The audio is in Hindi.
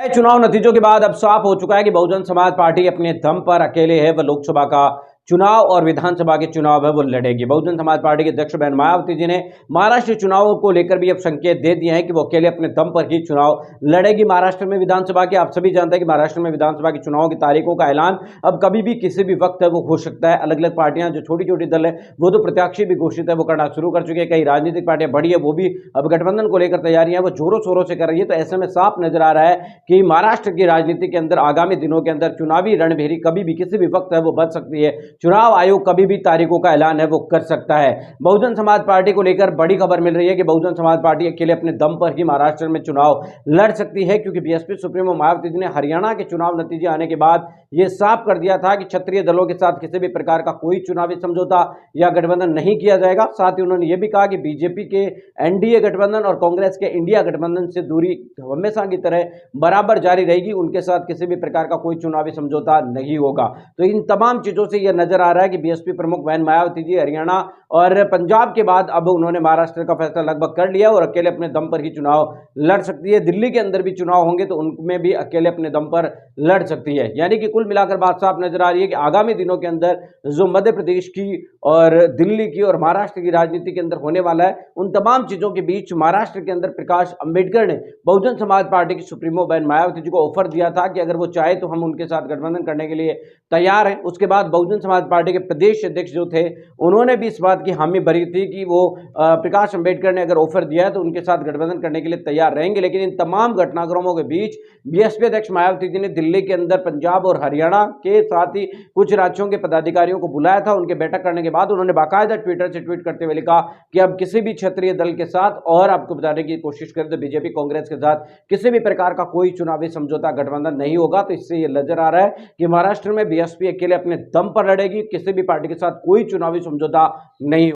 चुनाव नतीजों के बाद अब साफ हो चुका है कि बहुजन समाज पार्टी अपने दम पर अकेले है। वह लोकसभा का चुनाव और विधानसभा के चुनाव है वो लड़ेगी। बहुजन समाज पार्टी के अध्यक्ष बहन मायावती जी ने महाराष्ट्र चुनावों को लेकर भी अब संकेत दे दिए हैं कि वो अकेले अपने दम पर ही चुनाव लड़ेगी। महाराष्ट्र में विधानसभा के, आप सभी जानते हैं कि महाराष्ट्र में विधानसभा के चुनाव की तारीखों का ऐलान अब कभी भी किसी भी वक्त है वो हो सकता है। अलग अलग पार्टियां, जो छोटी छोटी दल है वो तो प्रत्याशी भी घोषित है वो करना शुरू कर चुके हैं। कई राजनीतिक पार्टियां बड़ी है वो भी अब गठबंधन को लेकर तैयारियां वो जोरों शोरों से कर रही है। तो ऐसे में साफ नजर आ रहा है कि महाराष्ट्र की राजनीति के अंदर आगामी दिनों के अंदर चुनावी रणभेरी कभी भी किसी भी वक्त है वो बच सकती है। चुनाव आयोग कभी भी तारीखों का ऐलान है वो कर सकता है। बहुजन समाज पार्टी को लेकर बड़ी खबर मिल रही है कि बहुजन समाज पार्टी अकेले अपने दम पर ही महाराष्ट्र में चुनाव लड़ सकती है, क्योंकि बीएसपी सुप्रीमो मायावती जी ने हरियाणा के चुनाव नतीजे आने के बाद यह साफ कर दिया था कि क्षेत्रीय दलों के साथ किसी भी प्रकार का कोई चुनावी समझौता या गठबंधन नहीं किया जाएगा। साथ ही उन्होंने यह भी कहा कि बीजेपी के एनडीए गठबंधन और कांग्रेस के इंडिया गठबंधन से दूरी हमेशा की तरह बराबर जारी रहेगी। उनके साथ किसी भी प्रकार का कोई चुनावी समझौता नहीं होगा। तो इन तमाम चीजों से यह नजर आ रहा है कि बीएसपी प्रमुख बहन मायावती जी हरियाणा और पंजाब के बाद अब उन्होंने महाराष्ट्र का फैसला लगभग कर लिया और अकेले अपने दम पर ही चुनाव लड़ सकती है। दिल्ली के अंदर भी चुनाव होंगे तो उनमें भी अकेले अपने दम पर लड़ सकती है। यानी कि कुल मिलाकर बात साफ नजर आ रही है कि आगामी दिनों के अंदर जो मध्य प्रदेश की और दिल्ली की और महाराष्ट्र की राजनीति के अंदर होने वाला है, उन तमाम चीजों के बीच महाराष्ट्र के अंदर प्रकाश अंबेडकर ने बहुजन समाज पार्टी की सुप्रीमो बहन मायावती जी को ऑफर दिया था कि अगर वो चाहे तो हम उनके साथ गठबंधन करने के लिए तैयार हैं। उसके बाद बहुजन समाज पार्टी के प्रदेश अध्यक्ष जो थे उन्होंने भी इस बात की हामी भरी थी कि वो प्रकाश अंबेडकर ने अगर ऑफर दिया है तो उनके साथ गठबंधन करने के लिए तैयार रहेंगे। लेकिन इन तमाम घटनाक्रमों के बीच बीएसपी अध्यक्ष मायावती जी ने दिल्ली के अंदर पंजाब और हरियाणा के साथ ही कुछ राज्यों के पदाधिकारियों को बुलाया था। उनके बैठक करने के बाद उन्होंने बाकायदा ट्विटर से ट्वीट करते हुए लिखा कि अब किसी भी क्षेत्रीय दल के साथ, और आपको बताने की कोशिश करें तो बीजेपी कांग्रेस के साथ किसी भी प्रकार का कोई चुनावी समझौता गठबंधन नहीं होगा। तो इससे यह नजर आ रहा है कि महाराष्ट्र में बीएसपी अकेले अपने दम पर लड़ेगी, किसी भी पार्टी के साथ कोई चुनावी समझौता नहीं